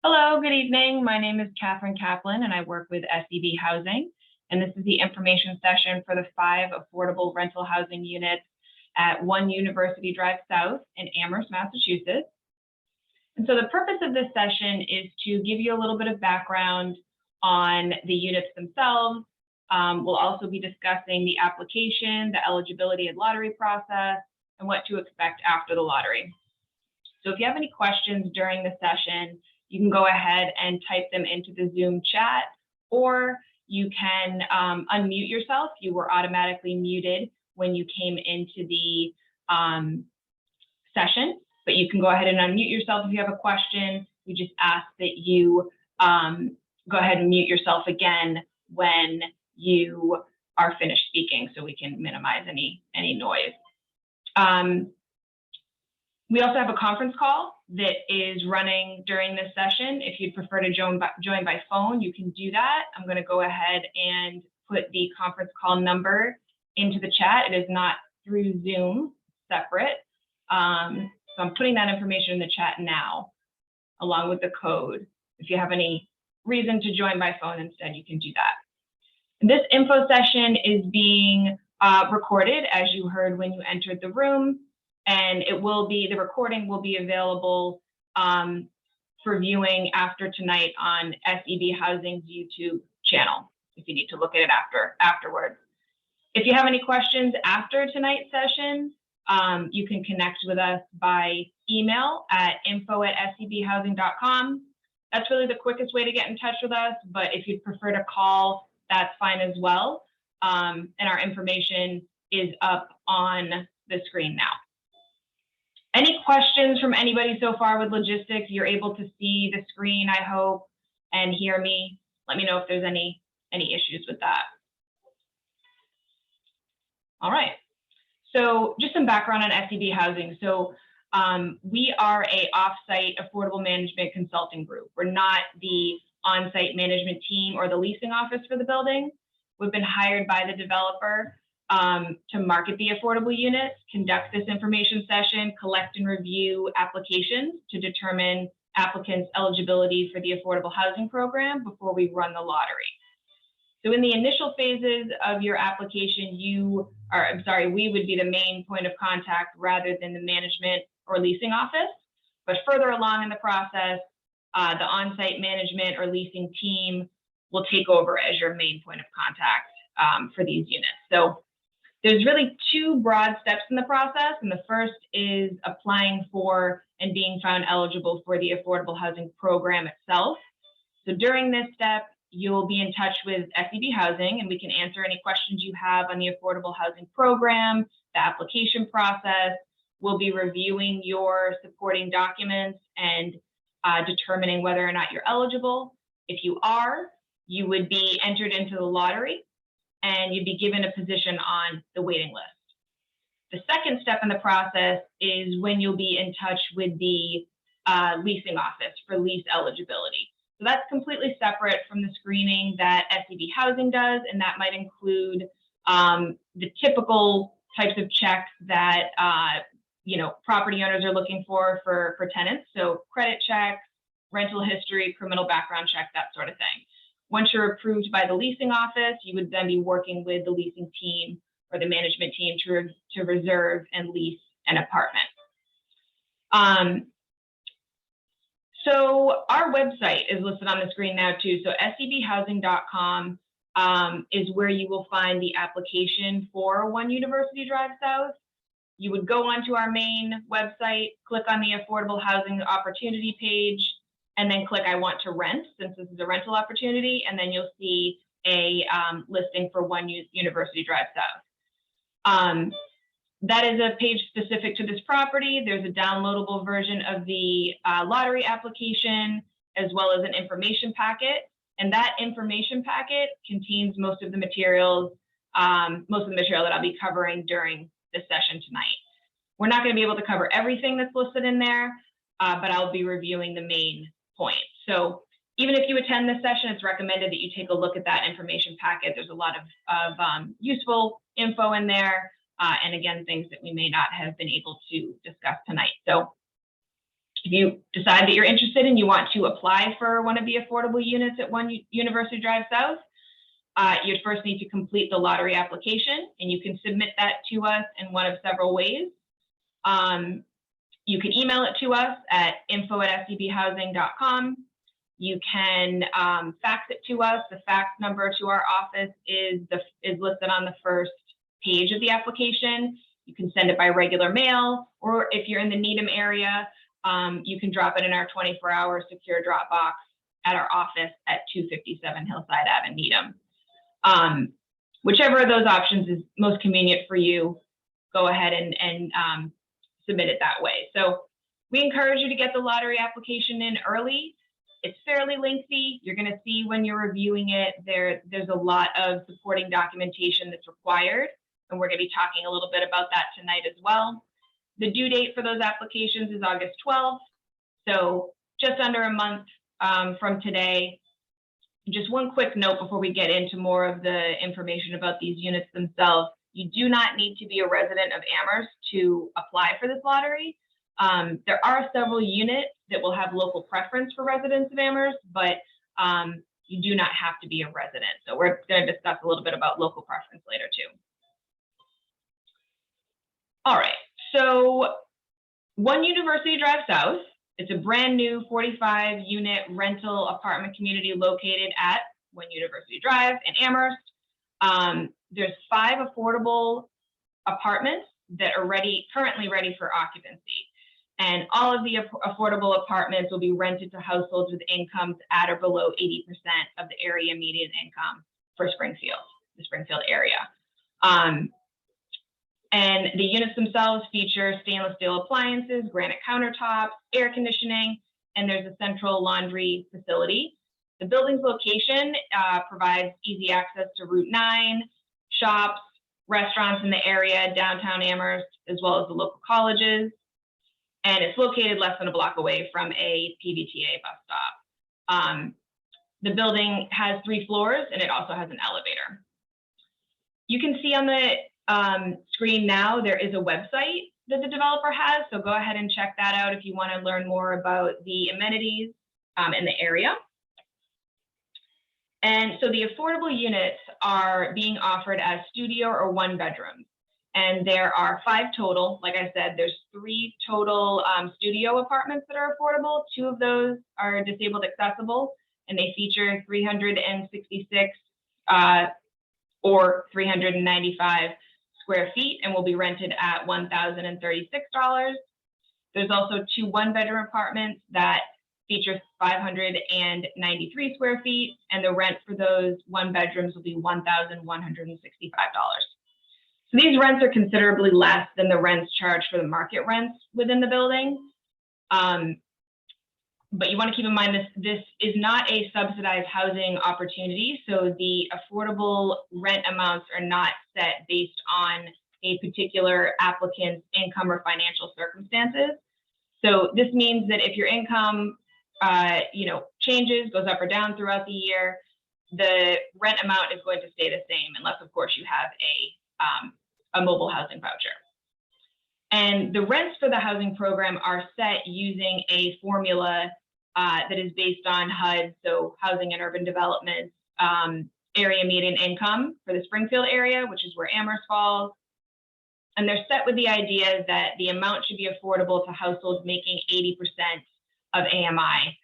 Hello, good evening. My name is Catherine Kaplan and I work with SEB Housing. And this is the information session for the 5 affordable rental housing units at 1 University Drive South in Amherst, Massachusetts. And so the purpose of this session is to give you a little bit of background on the units themselves. We'll also be discussing the application, the eligibility and lottery process, and what to expect after the lottery. So if you have any questions during the session, you can go ahead and type them into the Zoom chat, or you can unmute yourself. You were automatically muted when you came into the session, but you can go ahead and unmute yourself if you have a question. We just ask that you go ahead and mute yourself again when you are finished speaking so we can minimize any noise. We also have a conference call that is running during this session. If you'd prefer to join by phone, you can do that. I'm going to go ahead and put the conference call number into the chat. It is not through Zoom, separate. So I'm putting that information in the chat now, along with the code. If you have any reason to join by phone instead, you can do that. This info session is being recorded, as you heard when you entered the room. And the recording will be available for viewing after tonight on SEB Housing's YouTube channel, if you need to look at it afterwards. If you have any questions after tonight's session, you can connect with us by email at info@sebhousing.com. That's really the quickest way to get in touch with us, but if you'd prefer to call, that's fine as well. And our information is up on the screen now. Any questions from anybody so far with logistics? You're able to see the screen, I hope, and hear me. Let me know if there's any issues with that. All right. So just some background on SEB Housing. So we are a off-site affordable management consulting group. We're not the on-site management team or the leasing office for the building. We've been hired by the developer to market the affordable units, conduct this information session, collect and review applications to determine applicants' eligibility for the affordable housing program before we run the lottery. So in the initial phases of your application, we would be the main point of contact rather than the management or leasing office. But further along in the process, the on-site management or leasing team will take over as your main point of contact for these units. So there's really 2 broad steps in the process, and the first is applying for and being found eligible for the affordable housing program itself. So during this step, you'll be in touch with SEB Housing, and we can answer any questions you have on the affordable housing program, the application process. We'll be reviewing your supporting documents and determining whether or not you're eligible. If you are, you would be entered into the lottery, and you'd be given a position on the waiting list. The second step in the process is when you'll be in touch with the leasing office for lease eligibility. So that's completely separate from the screening that SEB Housing does, and that might include the typical types of checks that property owners are looking for tenants. So credit checks, rental history, criminal background check, that sort of thing. Once you're approved by the leasing office, you would then be working with the leasing team or the management team to reserve and lease an apartment. So our website is listed on the screen now too. So sebhousing.com is where you will find the application for 1 University Drive South. you would go onto our main website, click on the Affordable Housing Opportunity page, and then click I want to rent, since this is a rental opportunity, and then you'll see a listing for 1 University Drive South. That is a page specific to this property. There's a downloadable version of the lottery application, as well as an information packet. And that information packet contains most of the material that I'll be covering during this session tonight. We're not going to be able to cover everything that's listed in there, but I'll be reviewing the main points. So even if you attend this session, it's recommended that you take a look at that information packet. There's a lot of useful info in there, and again, things that we may not have been able to discuss tonight. So if you decide that you're interested and you want to apply for one of the affordable units at 1 University Drive South, you'd first need to complete the lottery application, and you can submit that to us in one of several ways. You can email it to us at info@sdbhousing.com. You can fax it to us. The fax number to our office is listed on the first page of the application. You can send it by regular mail, or if you're in the Needham area, you can drop it in our 24-hour secure drop box at our office at 257 Hillside Ave in Needham. Whichever of those options is most convenient for you, go ahead and submit it that way. So we encourage you to get the lottery application in early. It's fairly lengthy. You're going to see when you're reviewing it, there's a lot of supporting documentation that's required, and we're going to be talking a little bit about that tonight as well. The due date for those applications is August 12th, so just under a month from today. Just one quick note before we get into more of the information about these units themselves. You do not need to be a resident of Amherst to apply for this lottery. There are several units that will have local preference for residents of Amherst, but you do not have to be a resident. So we're going to discuss a little bit about local preference later too. All right, so 1 University Drive South, it's a brand new 45-unit rental apartment community located at 1 University Drive in Amherst. There's 5 affordable apartments that are currently ready for occupancy. And all of the affordable apartments will be rented to households with incomes at or below 80% of the area median income for Springfield, the Springfield area. And the units themselves feature stainless steel appliances, granite countertops, air conditioning, and there's a central laundry facility. The building's location provides easy access to Route 9, shops, restaurants in the area, downtown Amherst, as well as the local colleges. And it's located less than a block away from a PVTA bus stop. The building has 3 floors, and it also has an elevator. You can see on the screen now, there is a website that the developer has, so go ahead and check that out if you want to learn more about the amenities in the area. And so the affordable units are being offered as studio or 1 bedrooms. And there are 5 total. Like I said, there's 3 total studio apartments that are affordable. 2 of those are disabled accessible, and they feature 366 or 395 square feet and will be rented at $1,036. There's also 2 one-bedroom apartments that feature 593 square feet, and the rent for those 1 bedrooms will be $1,165. So these rents are considerably less than the rents charged for the market rents within the building. But you want to keep in mind this is not a subsidized housing opportunity, so the affordable rent amounts are not set based on a particular applicant's income or financial circumstances. So this means that if your income changes, goes up or down throughout the year, the rent amount is going to stay the same, unless of course you have a mobile housing voucher. And the rents for the housing program are set using a formula that is based on HUD, so Housing and Urban Development area median income for the Springfield area, which is where Amherst falls. And they're set with the idea that the amount should be affordable to households making 80% of AMI.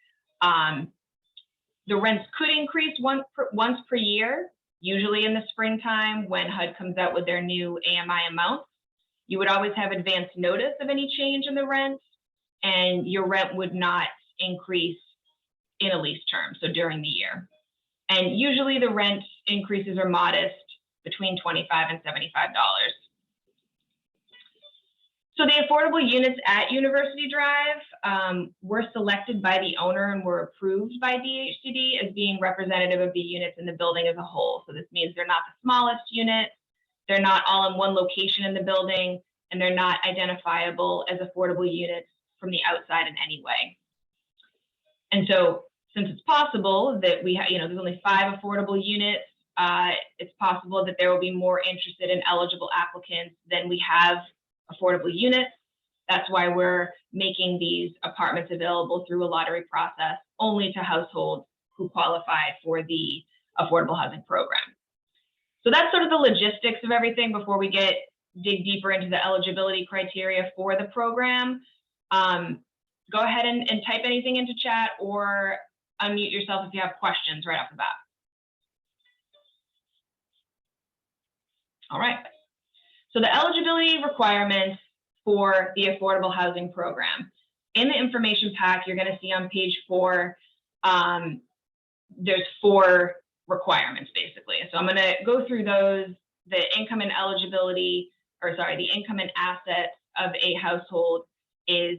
The rents could increase once per year, usually in the springtime when HUD comes out with their new AMI amounts. You would always have advance notice of any change in the rent, and your rent would not increase in a lease term, so during the year. And usually the rent increases are modest, between $25 and $75. So the affordable units at University Drive were selected by the owner and were approved by DHCD as being representative of the units in the building as a whole. So this means they're not the smallest units, they're not all in one location in the building, and they're not identifiable as affordable units from the outside in any way. And so since it's possible that we have, there's only 5 affordable units, it's possible that there will be more interested and eligible applicants than we have affordable units. That's why we're making these apartments available through a lottery process only to households who qualify for the affordable housing program. So that's sort of the logistics of everything before we dig deeper into the eligibility criteria for the program. Go ahead and type anything into chat or unmute yourself if you have questions right off the bat. All right. So the eligibility requirements for the affordable housing program. In the information pack, you're going to see on page 4, there's 4 requirements basically. So I'm going to go through those. The income and eligibility, the income and assets of a household is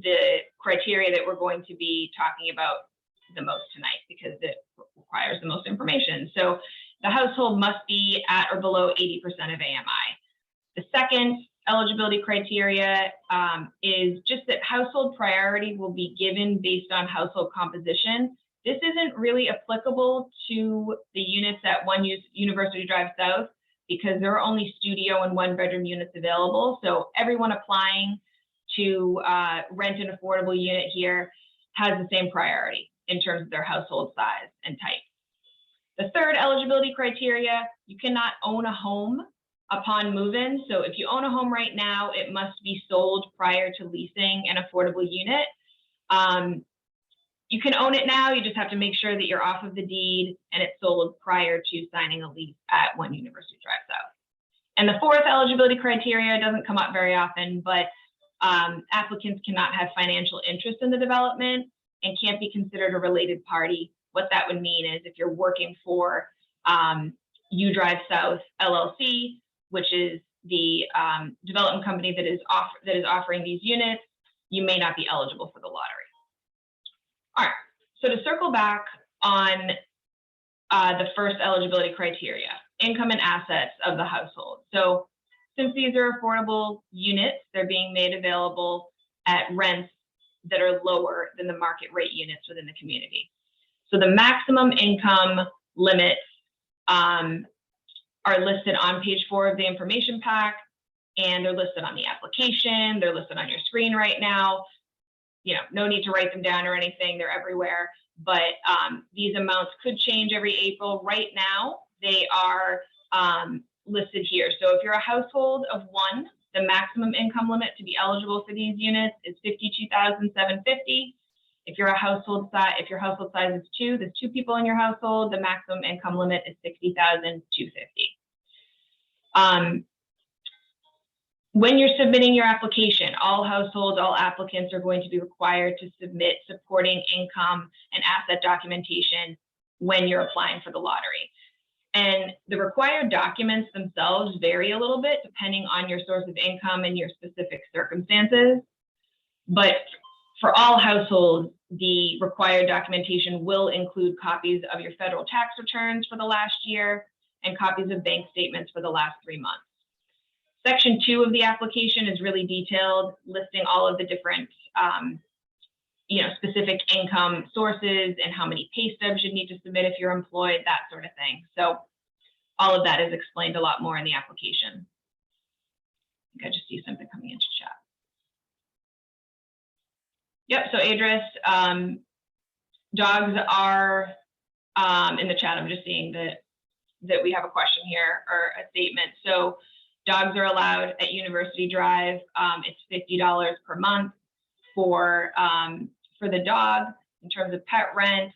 the criteria that we're going to be talking about the most tonight because it requires the most information. So the household must be at or below 80% of AMI. The second eligibility criteria is just that household priority will be given based on household composition. This isn't really applicable to the units at University Drive South because there are only studio and 1-bedroom units available. So everyone applying to rent an affordable unit here has the same priority in terms of their household size and type. The third eligibility criteria, you cannot own a home upon move-in. So if you own a home right now, it must be sold prior to leasing an affordable unit. You can own it now, you just have to make sure that you're off of the deed and it's sold prior to signing a lease at One University Drive South. And the fourth eligibility criteria doesn't come up very often, but applicants cannot have financial interest in the development and can't be considered a related party. What that would mean is if you're working for U Drive South LLC, which is the development company that is offering these units, you may not be eligible for the lottery. All right, so to circle back on the first eligibility criteria, income and assets of the household. So since these are affordable units, they're being made available at rents that are lower than the market rate units within the community. So the maximum income limits are listed on page 4 of the information pack, and they're listed on the application. They're listed on your screen right now. No need to write them down or anything. They're everywhere. But these amounts could change every April. Right now, they are listed here. So if you're a household of 1, the maximum income limit to be eligible for these units is $52,750. If your household size is 2, there's 2 people in your household, the maximum income limit is $60,250. When you're submitting your application, all households, all applicants are going to be required to submit supporting income and asset documentation when you're applying for the lottery. And the required documents themselves vary a little bit depending on your source of income and your specific circumstances. But for all households, the required documentation will include copies of your federal tax returns for the last year and copies of bank statements for the last 3 months. Section 2 of the application is really detailed, listing all of the different specific income sources and how many pay stubs you need to submit if you're employed, that sort of thing. So all of that is explained a lot more in the application. I think I just see something coming into chat. Yep, so Adris, dogs are in the chat. I'm just seeing that we have a question here or a statement. So dogs are allowed at University Drive. It's $50 per month for the dog in terms of pet rent.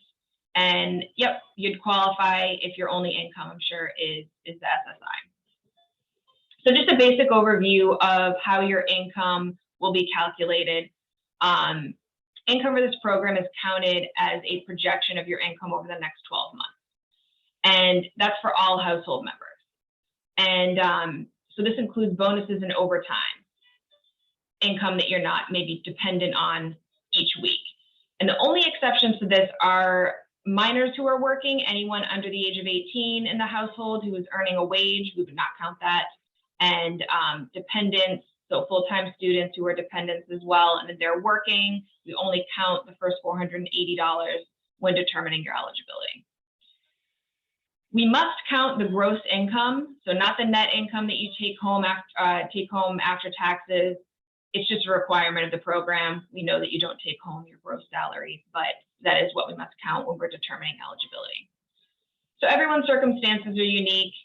And yep, you'd qualify if your only income, I'm sure, is the SSI. So just a basic overview of how your income will be calculated. Income for this program is counted as a projection of your income over the next 12 months. And that's for all household members. And so this includes bonuses and overtime, income that you're not maybe dependent on each week. And the only exceptions to this are minors who are working, anyone under the age of 18 in the household who is earning a wage, we would not count that, and dependents, so full-time students who are dependents as well, and if they're working, we only count the first $480 when determining your eligibility. We must count the gross income, so not the net income that you take home after taxes. It's just a requirement of the program. We know that you don't take home your gross salary, but that is what we must count when we're determining eligibility. So everyone's circumstances are unique.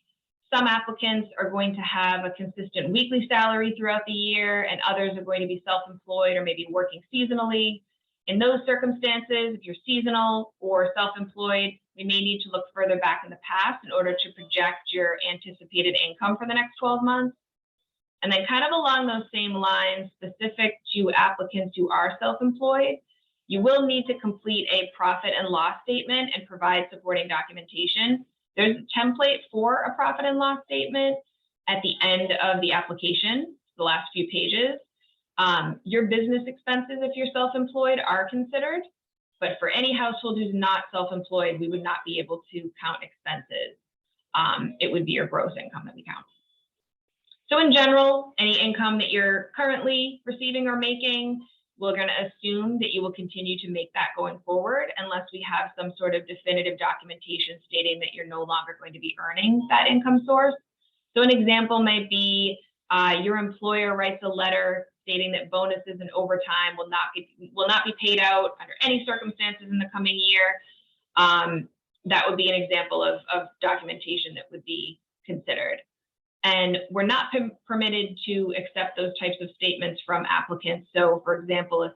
Some applicants are going to have a consistent weekly salary throughout the year, and others are going to be self-employed or maybe working seasonally. In those circumstances, if you're seasonal or self-employed, we may need to look further back in the past in order to project your anticipated income for the next 12 months. And then kind of along those same lines, specific to applicants who are self-employed, you will need to complete a profit and loss statement and provide supporting documentation. There's a template for a profit and loss statement at the end of the application, the last few pages. Your business expenses, if you're self-employed, are considered, but for any household who's not self-employed, we would not be able to count expenses. It would be your gross income that we count. So in general, any income that you're currently receiving or making, we're going to assume that you will continue to make that going forward unless we have some sort of definitive documentation stating that you're no longer going to be earning that income source. So an example might be your employer writes a letter stating that bonuses and overtime will not be paid out under any circumstances in the coming year. That would be an example of documentation that would be considered. And we're not permitted to accept those types of statements from applicants. So for example, if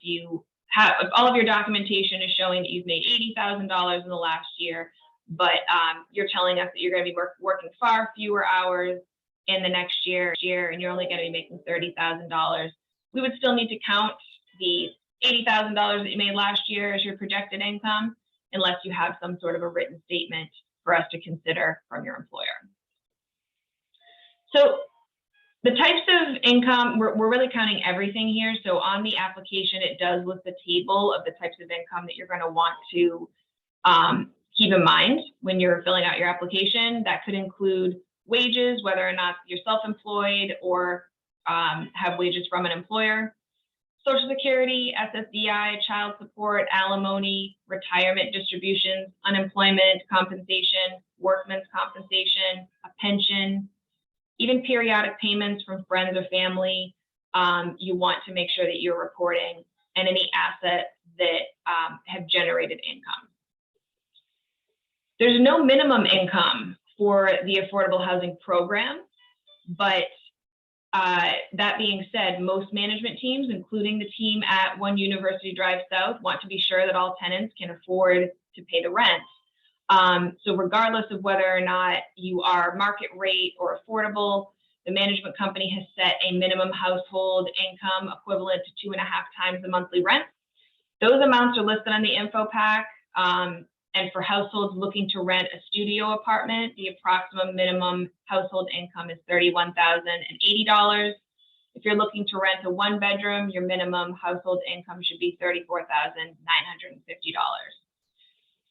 all of your documentation is showing that you've made $80,000 in the last year, but you're telling us that you're going to be working far fewer hours in the next year, and you're only going to be making $30,000, we would still need to count the $80,000 that you made last year as your projected income, unless you have some sort of a written statement for us to consider from your employer. So the types of income, we're really counting everything here. So on the application, it does list a table of the types of income that you're going to want to keep in mind when you're filling out your application. That could include wages, whether or not you're self-employed or have wages from an employer, Social Security, SSDI, child support, alimony, retirement distributions, unemployment compensation, workman's compensation, a pension, even periodic payments from friends or family. You want to make sure that you're reporting, and any assets that have generated income. There's no minimum income for the affordable housing program, but that being said, most management teams, including the team at One University Drive South, want to be sure that all tenants can afford to pay the rent. So regardless of whether or not you are market rate or affordable, the management company has set a minimum household income equivalent to 2.5 times the monthly rent. Those amounts are listed on the info pack. And for households looking to rent a studio apartment, the approximate minimum household income is $31,080. If you're looking to rent a one-bedroom, your minimum household income should be $34,950.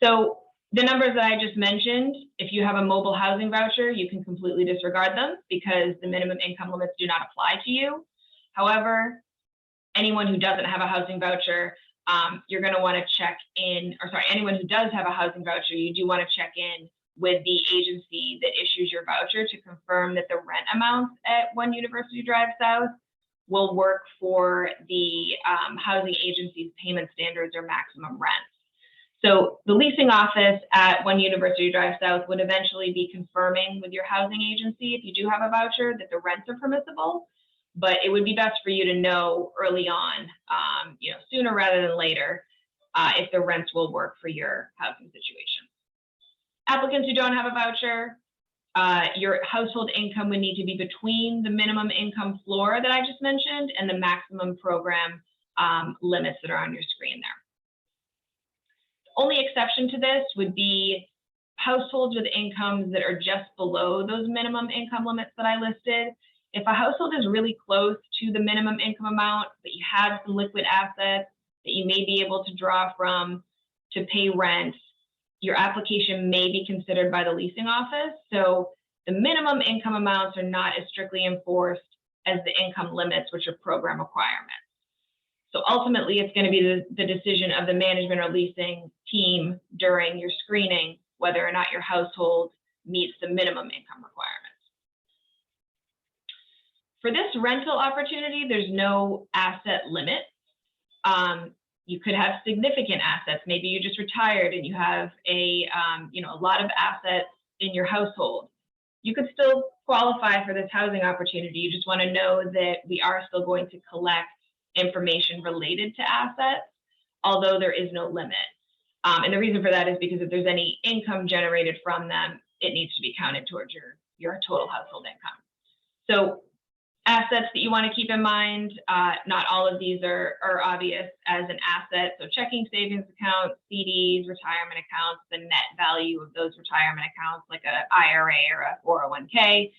So the numbers that I just mentioned, if you have a mobile housing voucher, you can completely disregard them because the minimum income limits do not apply to you. However, anyone who doesn't have a housing voucher, you're going to want to check in, or sorry, anyone who does have a housing voucher, you do want to check in with the agency that issues your voucher to confirm that the rent amounts at One University Drive South will work for the housing agency's payment standards or maximum rent. So the leasing office at One University Drive South would eventually be confirming with your housing agency, if you do have a voucher, that the rents are permissible. But it would be best for you to know early on, sooner rather than later, if the rents will work for your housing situation. Applicants who don't have a voucher your household income would need to be between the minimum income floor that I just mentioned and the maximum program limits that are on your screen there. The only exception to this would be households with incomes that are just below those minimum income limits that I listed. If a household is really close to the minimum income amount, but you have some liquid assets that you may be able to draw from to pay rent, your application may be considered by the leasing office. So the minimum income amounts are not as strictly enforced as the income limits, which are program requirements. So ultimately, it's going to be the decision of the management or leasing team during your screening whether or not your household meets the minimum income requirements. For this rental opportunity, there's no asset limit. You could have significant assets. Maybe you just retired and you have a lot of assets in your household. You could still qualify for this housing opportunity. You just want to know that we are still going to collect information related to assets, although there is no limit. And the reason for that is because if there's any income generated from them, it needs to be counted towards your total household income. So assets that you want to keep in mind, not all of these are obvious as an asset. So checking, savings accounts, CDs, retirement accounts, the net value of those retirement accounts like an IRA or a 401k,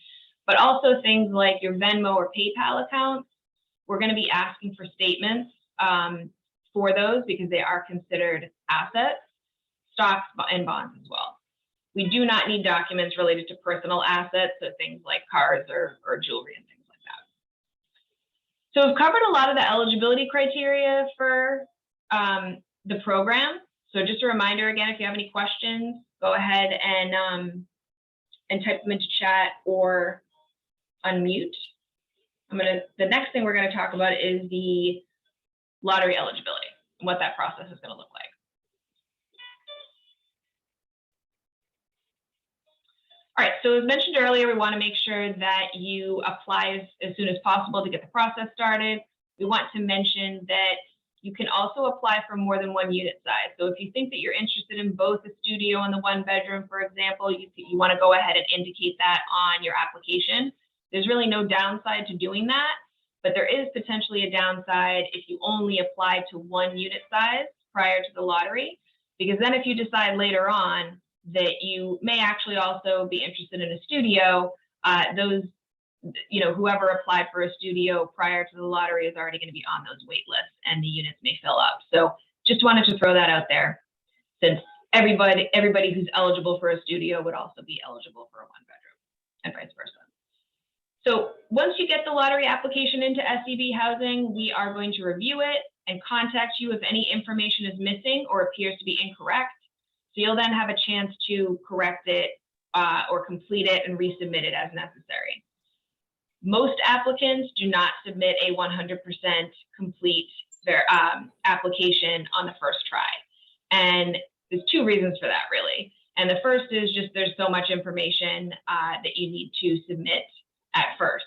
but also things like your Venmo or PayPal accounts. We're going to be asking for statements for those because they are considered assets, stocks and bonds as well. We do not need documents related to personal assets, so things like cars or jewelry and things like that. So we've covered a lot of the eligibility criteria for the program. So just a reminder again, if you have any questions, go ahead and type them into chat or unmute. The next thing we're going to talk about is the lottery eligibility and what that process is going to look like. All right, so as mentioned earlier, we want to make sure that you apply as soon as possible to get the process started. We want to mention that you can also apply for more than one unit size. So if you think that you're interested in both the studio and the one bedroom, for example, you want to go ahead and indicate that on your application. There's really no downside to doing that, but there is potentially a downside if you only apply to one unit size prior to the lottery, because then if you decide later on that you may actually also be interested in a studio, whoever applied for a studio prior to the lottery is already going to be on those wait lists and the units may fill up. So just wanted to throw that out there, since everybody who's eligible for a studio would also be eligible for a one bedroom and vice versa. So once you get the lottery application into SEB Housing, we are going to review it and contact you if any information is missing or appears to be incorrect. So you'll then have a chance to correct it or complete it and resubmit it as necessary. Most applicants do not submit a 100% complete their application on the first try. And there's two reasons for that, really. And the first is just there's so much information that you need to submit at first.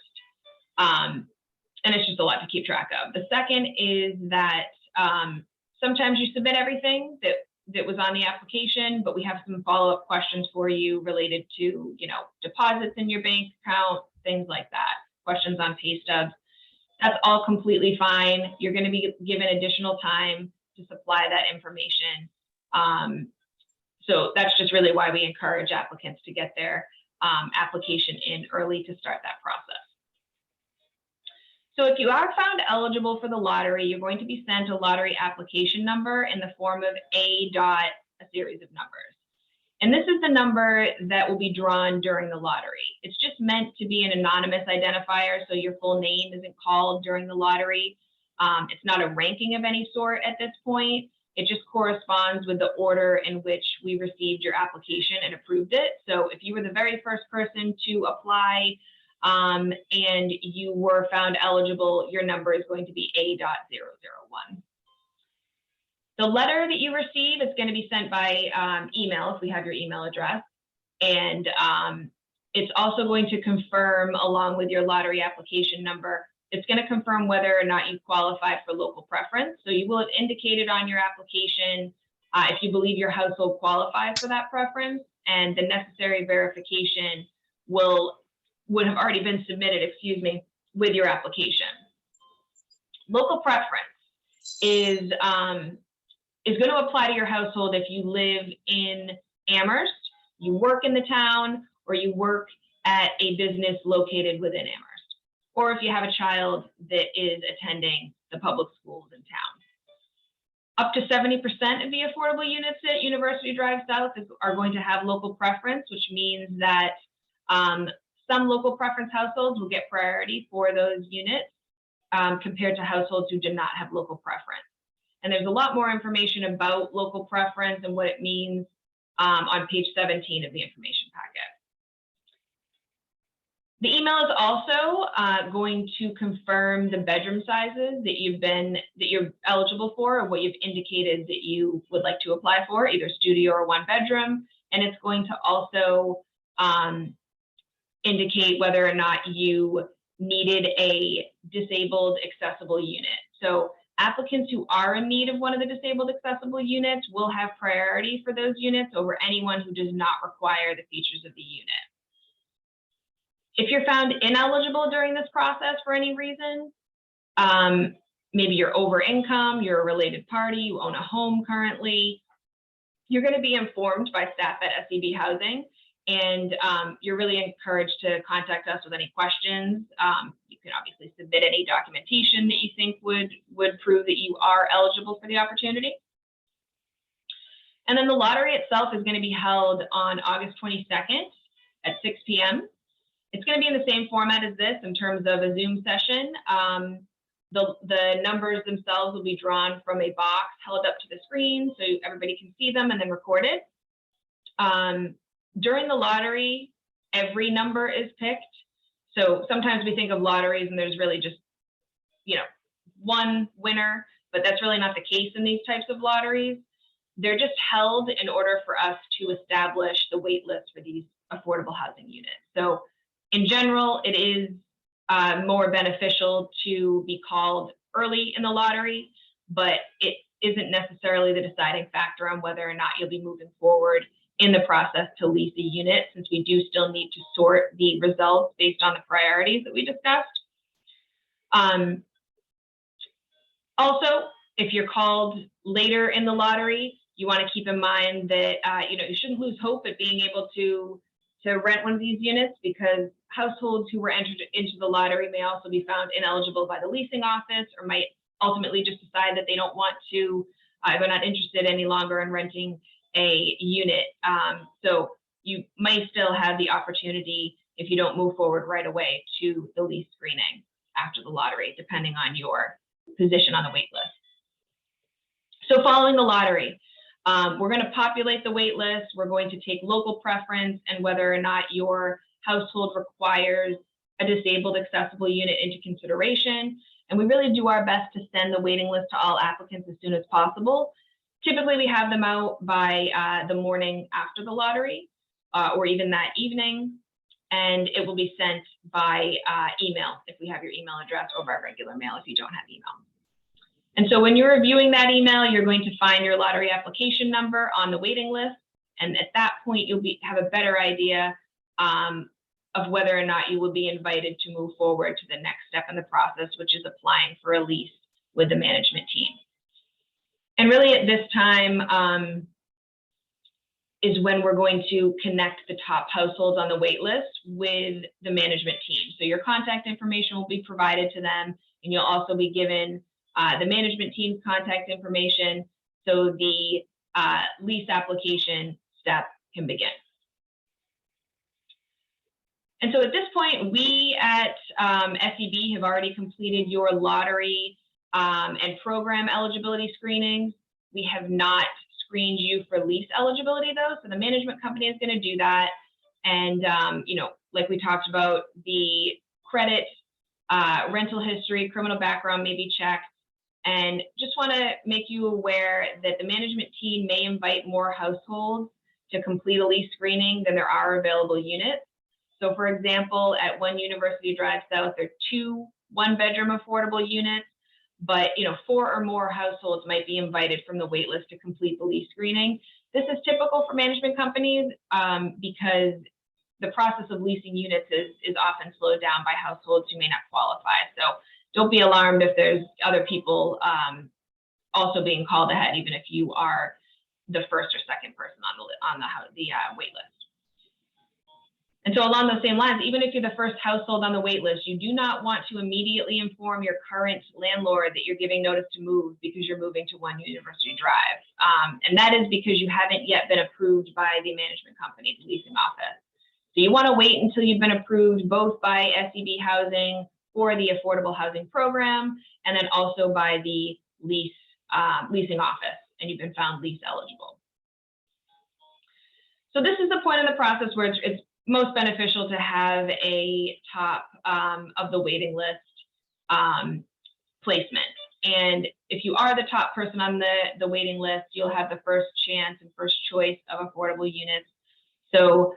And it's just a lot to keep track of. The second is that sometimes you submit everything that was on the application, but we have some follow-up questions for you related to, deposits in your bank account, things like that, questions on pay stubs. That's all completely fine. You're going to be given additional time to supply that information. So that's just really why we encourage applicants to get their application in early to start that process. So if you are found eligible for the lottery, you're going to be sent a lottery application number in the form of a series of numbers. And this is the number that will be drawn during the lottery. It's just meant to be an anonymous identifier, so your full name isn't called during the lottery. It's not a ranking of any sort at this point. It just corresponds with the order in which we received your application and approved it. So if you were the very first person to apply and you were found eligible, your number is going to be A.001. The letter that you receive is going to be sent by email if we have your email address. And it's also going to confirm, along with your lottery application number, it's going to confirm whether or not you qualify for local preference. So you will have indicated on your application if you believe your household qualifies for that preference, and the necessary verification would have already been submitted, excuse me, with your application. Local preference is going to apply to your household if you live in Amherst, you work in the town, or you work at a business located within Amherst, or if you have a child that is attending the public schools in town. Up to 70% of the affordable units at University Drive South are going to have local preference, which means that some local preference households will get priority for those units compared to households who do not have local preference. And there's a lot more information about local preference and what it means on page 17 of the information packet. The email is also going to confirm the bedroom sizes that you're eligible for, or what you've indicated that you would like to apply for, either studio or one bedroom. And it's going to also indicate whether or not you needed a disabled accessible unit. So applicants who are in need of one of the disabled accessible units will have priority for those units over anyone who does not require the features of the unit. If you're found ineligible during this process for any reason, maybe you're over income, you're a related party, you own a home currently, you're going to be informed by staff at SEB Housing, and you're really encouraged to contact us with any questions. You can obviously submit any documentation that you think would prove that you are eligible for the opportunity. And then the lottery itself is going to be held on August 22nd at 6 p.m. It's going to be in the same format as this in terms of a Zoom session. The numbers themselves will be drawn from a box held up to the screen so everybody can see them and then recorded. During the lottery, every number is picked. So sometimes we think of lotteries and there's really just, one winner, but that's really not the case in these types of lotteries. They're just held in order for us to establish the wait list for these affordable housing units. So in general, it is more beneficial to be called early in the lottery, but it isn't necessarily the deciding factor on whether or not you'll be moving forward in the process to lease a unit, since we do still need to sort the results based on the priorities that we discussed. Also, if you're called later in the lottery, you want to keep in mind that you shouldn't lose hope at being able to rent one of these units, because households who were entered into the lottery may also be found ineligible by the leasing office, or might ultimately just decide that they don't want to, they're not interested any longer in renting a unit. So you might still have the opportunity, if you don't move forward right away, to the lease screening after the lottery, depending on your position on the wait list. So following the lottery, we're going to populate the wait list. We're going to take local preference and whether or not your household requires a disabled accessible unit into consideration. And we really do our best to send the waiting list to all applicants as soon as possible. Typically, we have them out by the morning after the lottery or even that evening, and it will be sent by email if we have your email address, or by regular mail if you don't have email. And so when you're reviewing that email, you're going to find your lottery application number on the waiting list. And at that point, you'll have a better idea of whether or not you will be invited to move forward to the next step in the process, which is applying for a lease with the management team. And really at this time is when we're going to connect the top households on the wait list with the management team. So your contact information will be provided to them, and you'll also be given the management team's contact information, so the lease application step can begin. And so at this point, we at SEB have already completed your lottery and program eligibility screenings. We have not screened you for lease eligibility though, so the management company is going to do that. And like we talked about, the credit, rental history, criminal background may be checked. And just want to make you aware that the management team may invite more households to complete a lease screening than there are available units. So for example, at One University Drive South, there are 2 one-bedroom affordable units, but 4 or more households might be invited from the wait list to complete the lease screening. This is typical for management companies because the process of leasing units is often slowed down by households who may not qualify. So don't be alarmed if there's other people also being called ahead, even if you are the first or second person on the wait list. And so along those same lines, even if you're the first household on the wait list, you do not want to immediately inform your current landlord that you're giving notice to move because you're moving to 1 University Drive. And that is because you haven't yet been approved by the management company, the leasing office. So you want to wait until you've been approved both by SEB Housing for the affordable housing program, and then also by the leasing office, and you've been found lease eligible. So this is the point in the process where it's most beneficial to have a top of the waiting list placement. And if you are the top person on the waiting list, you'll have the first chance and first choice of affordable units. So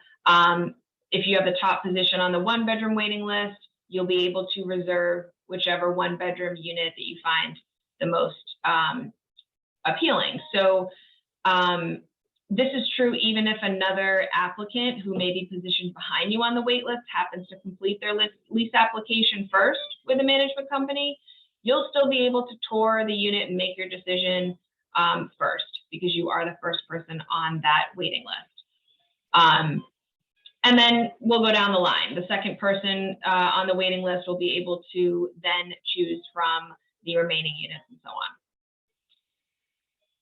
if you have the top position on the 1-bedroom waiting list, you'll be able to reserve whichever 1-bedroom unit that you find the most appealing. So this is true even if another applicant who may be positioned behind you on the wait list happens to complete their lease application first with a management company. You'll still be able to tour the unit and make your decision first because you are the first person on that waiting list. And then we'll go down the line. The second person on the waiting list will be able to then choose from the remaining units and so on.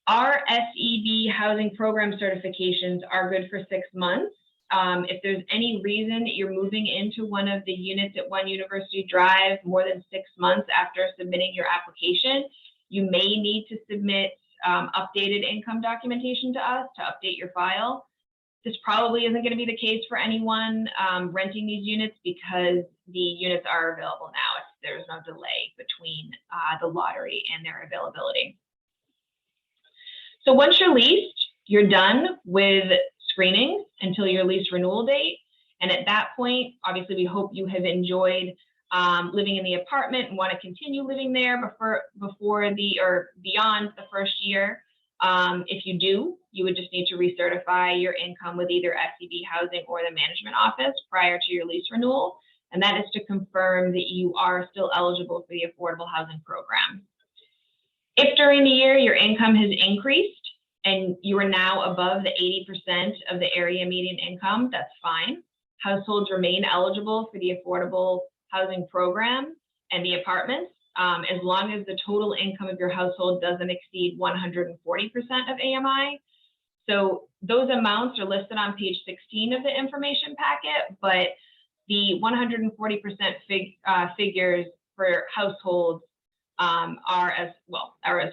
Our SEB housing program certifications are good for 6 months. If there's any reason that you're moving into one of the units at 1 University Drive more than 6 months after submitting your application, you may need to submit updated income documentation to us to update your file. This probably isn't going to be the case for anyone renting these units because the units are available now. There's no delay between the lottery and their availability. So once you're leased, you're done with screenings until your lease renewal date. And at that point, obviously, we hope you have enjoyed living in the apartment and want to continue living there before beyond the first year. If you do, you would just need to recertify your income with either SEB Housing or the management office prior to your lease renewal. And that is to confirm that you are still eligible for the affordable housing program. If during the year your income has increased and you are now above the 80% of the area median income, that's fine. Households remain eligible for the affordable housing program and the apartments as long as the total income of your household doesn't exceed 140% of AMI. So those amounts are listed on page 16 of the information packet, but the 140% figures for households are as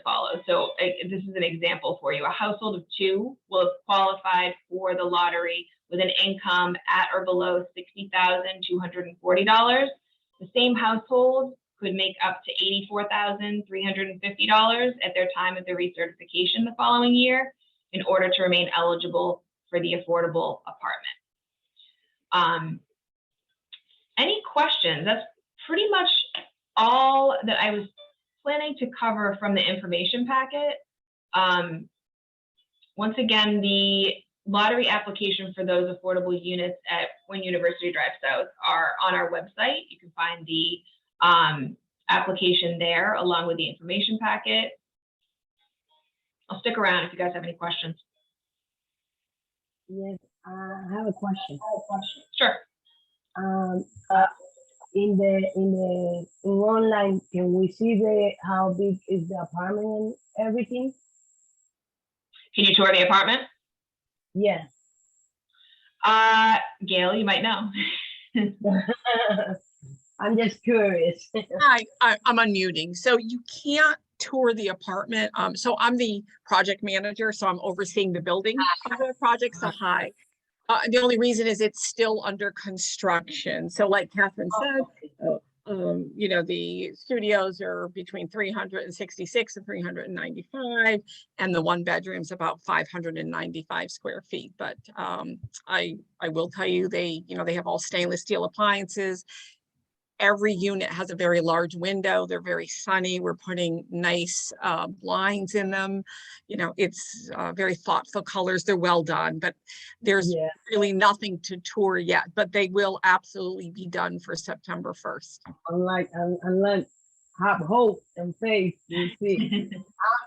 follows. So this is an example for you. A household of 2 will have qualified for the lottery with an income at or below $60,240. The same household could make up to $84,350 at their time of their recertification the following year in order to remain eligible for the affordable apartment. Any questions? That's pretty much all that I was planning to cover from the information packet. Once again, the lottery application for those affordable units at 1 University Drive South are on our website. You can find the application there along with the information packet. I'll stick around if you guys have any questions. Yes, I have a question. Sure. In online, can we see how big is the apartment and everything? Can you tour the apartment? Yeah. Gail, you might know. I'm just curious. Hi, I'm unmuting. So you can't tour the apartment. So I'm the project manager, so I'm overseeing the building of the project. So hi. The only reason is it's still under construction. So like Catherine said, you know, the studios are between 366 and 395, and the 1 bedroom's about 595 square feet. But I will tell you, they have all stainless steel appliances. Every unit has a very large window. They're very sunny. We're putting nice blinds in them. You know, it's very thoughtful colors. They're well done, but there's Yeah, really nothing to tour yet, but they will absolutely be done for September 1st. unlike have hope and faith. We'll see.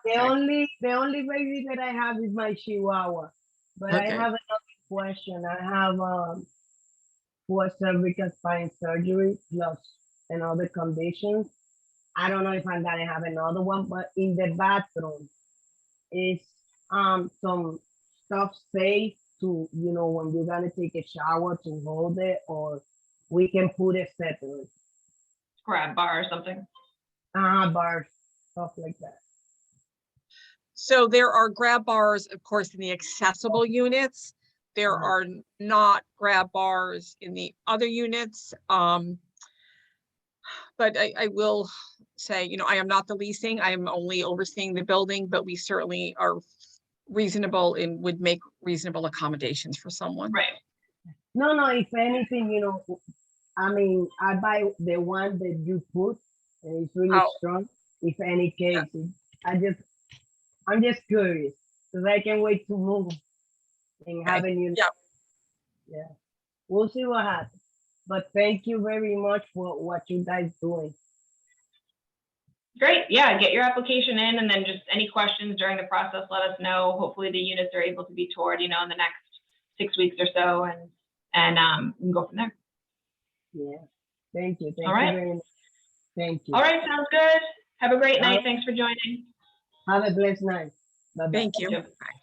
The only baby that I have is my Chihuahua, but I Okay. have another question. I have for cervical spine surgery plus another conditions. I don't know if I'm gonna have another one, but in the bathroom is some stuff safe to, you know, when you're gonna take a shower to hold it, or we can put it separate. Grab bar or something. Bars, stuff like that. So there are grab bars, of course, in the accessible units. There are not grab bars in the other units. But I will say, you know, I am not the leasing. I am only overseeing the building, but we certainly are reasonable and would make reasonable accommodations for someone. Right. No, if anything, you know, I mean, I buy the one that you put, and it's really Oh. strong. If any case, I'm just curious because I can't wait to move and Okay. having you. Yeah. Yeah, we'll see what happens. But thank you very much for what you guys doing. Great. Yeah, get your application in, and then just any questions during the process, let us know. Hopefully the units are able to be toured, you know, in the next 6 weeks or so, and we can go from there. Yeah, thank you. Thank All you right. very much. Thank you. All right, sounds good. Have a great All night. right. Thanks for joining. Have a blessed night. Bye-bye. Thank you. You too. Bye.